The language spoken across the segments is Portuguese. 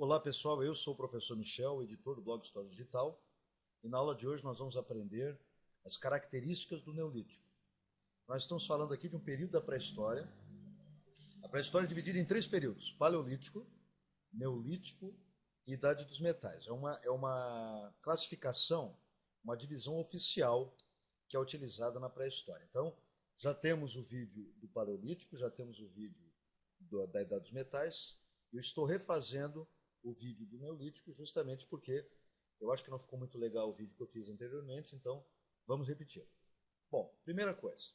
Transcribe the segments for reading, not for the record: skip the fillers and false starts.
Olá pessoal, eu sou o professor Michel, editor do blog História Digital, e na aula de hoje nós vamos aprender as características do Neolítico. Nós estamos falando aqui de um período da pré-história. A pré-história é dividida em três períodos: Paleolítico, Neolítico e Idade dos Metais. É uma classificação, uma divisão oficial que é utilizada na pré-história. Então, já temos o vídeo do Paleolítico, já temos o vídeo da Idade dos Metais. Eu estou refazendo o vídeo do Neolítico justamente porque eu acho que não ficou muito legal o vídeo que eu fiz anteriormente, então vamos repetir. Bom, primeira coisa,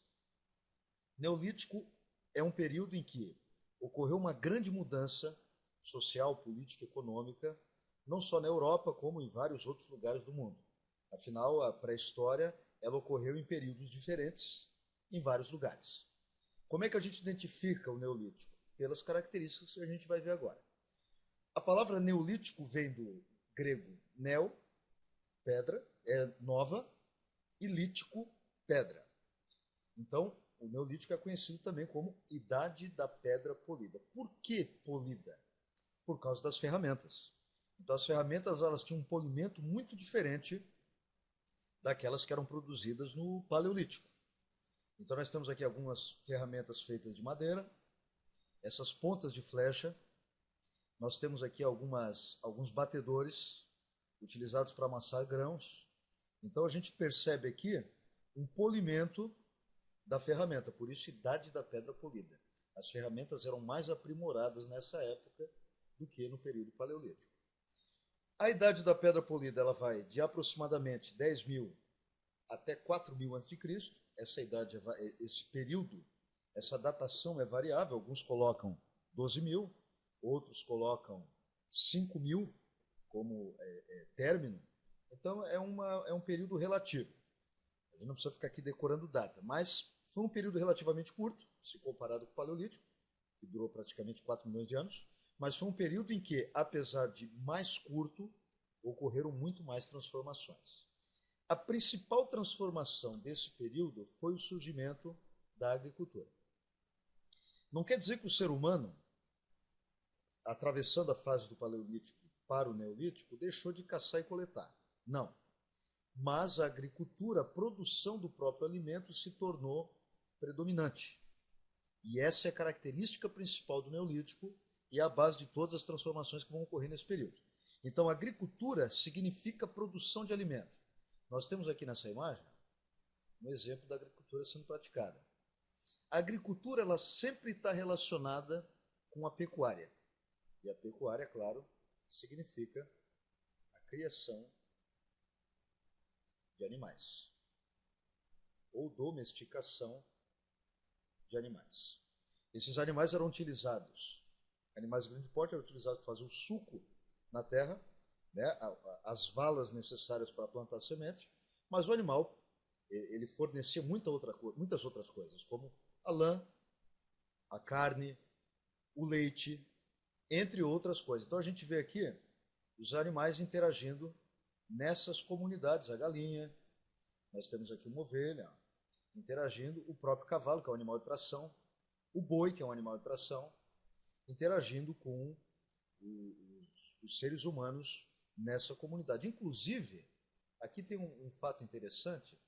Neolítico é um período em que ocorreu uma grande mudança social, política, econômica, não só na Europa, como em vários outros lugares do mundo. Afinal, a pré-história ela ocorreu em períodos diferentes em vários lugares. Como é que a gente identifica o Neolítico? Pelas características que a gente vai ver agora. A palavra neolítico vem do grego neo, pedra, é nova, e lítico, pedra. Então, o neolítico é conhecido também como Idade da Pedra Polida. Por que polida? Por causa das ferramentas. Então, as ferramentas elas tinham um polimento muito diferente daquelas que eram produzidas no Paleolítico. Então, nós temos aqui algumas ferramentas feitas de madeira, essas pontas de flecha. Nós temos aqui alguns batedores utilizados para amassar grãos. Então a gente percebe aqui um polimento da ferramenta, por isso Idade da Pedra Polida. As ferramentas eram mais aprimoradas nessa época do que no período paleolítico. A Idade da Pedra Polida ela vai de aproximadamente 10.000 até 4.000 a.C. Essa idade, esse período, essa datação é variável. Alguns colocam 12.000, outros colocam 5.000 como término. Então é um período relativo. A gente não precisa ficar aqui decorando data, mas foi um período relativamente curto, se comparado com o Paleolítico, que durou praticamente 4 milhões de anos, mas foi um período em que, apesar de mais curto, ocorreram muito mais transformações. A principal transformação desse período foi o surgimento da agricultura. Não quer dizer que o ser humano, atravessando a fase do Paleolítico para o Neolítico, deixou de caçar e coletar. Não. Mas a agricultura, a produção do próprio alimento se tornou predominante. E essa é a característica principal do Neolítico e é a base de todas as transformações que vão ocorrer nesse período. Então, agricultura significa produção de alimento. Nós temos aqui nessa imagem um exemplo da agricultura sendo praticada. A agricultura ela sempre está relacionada com a pecuária. E a pecuária, claro, significa a criação de animais ou domesticação de animais. Esses animais eram utilizados, animais de grande porte eram utilizados para fazer o suco na terra, né, as valas necessárias para plantar semente, mas o animal ele fornecia muitas outras coisas, como a lã, a carne, o leite, entre outras coisas. Então a gente vê aqui os animais interagindo nessas comunidades. A galinha, nós temos aqui uma ovelha, interagindo, o próprio cavalo, que é um animal de tração, o boi, que é um animal de tração, interagindo com os seres humanos nessa comunidade. Inclusive, aqui tem um fato interessante,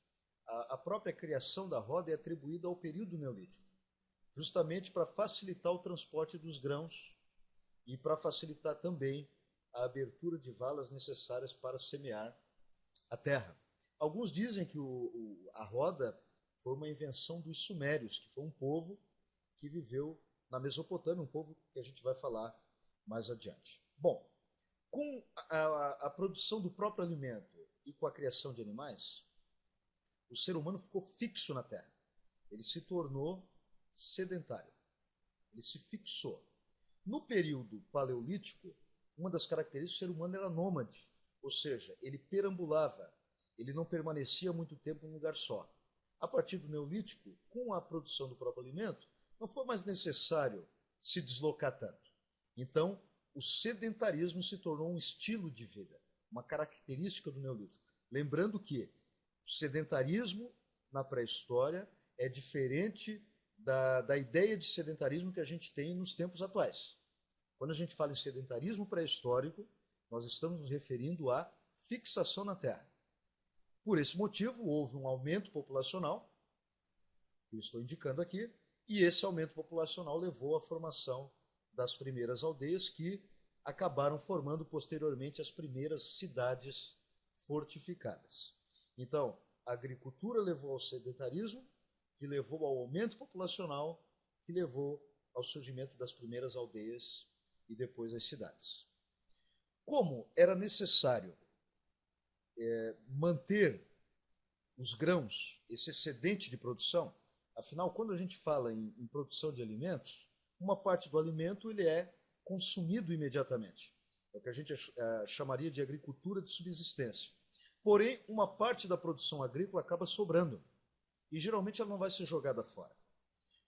a própria criação da roda é atribuída ao período neolítico, justamente para facilitar o transporte dos grãos e para facilitar também a abertura de valas necessárias para semear a terra. Alguns dizem que a roda foi uma invenção dos sumérios, que foi um povo que viveu na Mesopotâmia, um povo que a gente vai falar mais adiante. Bom, com a produção do próprio alimento e com a criação de animais, o ser humano ficou fixo na terra. Ele se tornou sedentário. Ele se fixou. No período paleolítico, uma das características do ser humano era nômade, ou seja, ele perambulava, ele não permanecia muito tempo em um lugar só. A partir do Neolítico, com a produção do próprio alimento, não foi mais necessário se deslocar tanto. Então, o sedentarismo se tornou um estilo de vida, uma característica do Neolítico. Lembrando que o sedentarismo na pré-história é diferente da ideia de sedentarismo que a gente tem nos tempos atuais. Quando a gente fala em sedentarismo pré-histórico, nós estamos nos referindo à fixação na terra. Por esse motivo, houve um aumento populacional, que eu estou indicando aqui, e esse aumento populacional levou à formação das primeiras aldeias que acabaram formando posteriormente as primeiras cidades fortificadas. Então, a agricultura levou ao sedentarismo, que levou ao aumento populacional, que levou ao surgimento das primeiras aldeias e depois as cidades. Como era necessário manter os grãos, esse excedente de produção, afinal, quando a gente fala em produção de alimentos, uma parte do alimento ele é consumido imediatamente. É o que a gente chamaria de agricultura de subsistência. Porém, uma parte da produção agrícola acaba sobrando. E geralmente ela não vai ser jogada fora.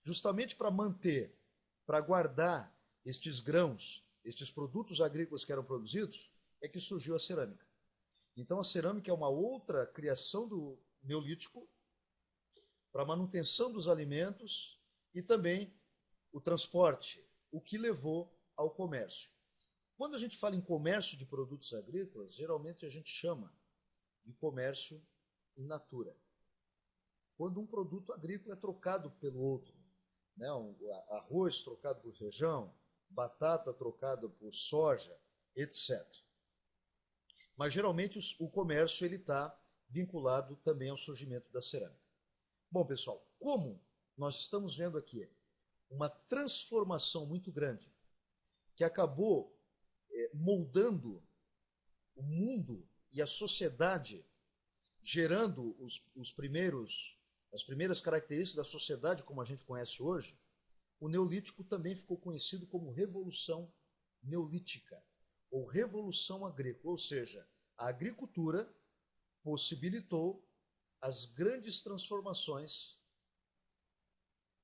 Justamente para manter, para guardar estes grãos, estes produtos agrícolas que eram produzidos, é que surgiu a cerâmica. Então a cerâmica é uma outra criação do Neolítico para manutenção dos alimentos e também o transporte, o que levou ao comércio. Quando a gente fala em comércio de produtos agrícolas, geralmente a gente chama de comércio in natura. Quando um produto agrícola é trocado pelo outro, né? Arroz trocado por feijão, batata trocada por soja, etc. Mas geralmente o comércio está vinculado também ao surgimento da cerâmica. Bom, pessoal, como nós estamos vendo aqui uma transformação muito grande que acabou moldando o mundo e a sociedade, gerando as primeiras características da sociedade como a gente conhece hoje, o Neolítico também ficou conhecido como Revolução Neolítica, ou Revolução Agrícola, ou seja, a agricultura possibilitou as grandes transformações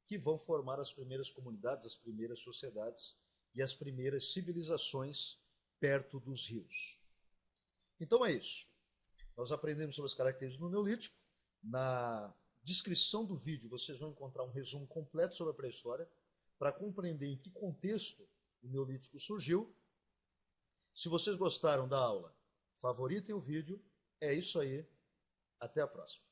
que vão formar as primeiras comunidades, as primeiras sociedades e as primeiras civilizações perto dos rios. Então é isso. Nós aprendemos sobre as características do Neolítico. Na descrição do vídeo vocês vão encontrar um resumo completo sobre a pré-história para compreender em que contexto o Neolítico surgiu. Se vocês gostaram da aula, favoritem o vídeo. É isso aí. Até a próxima.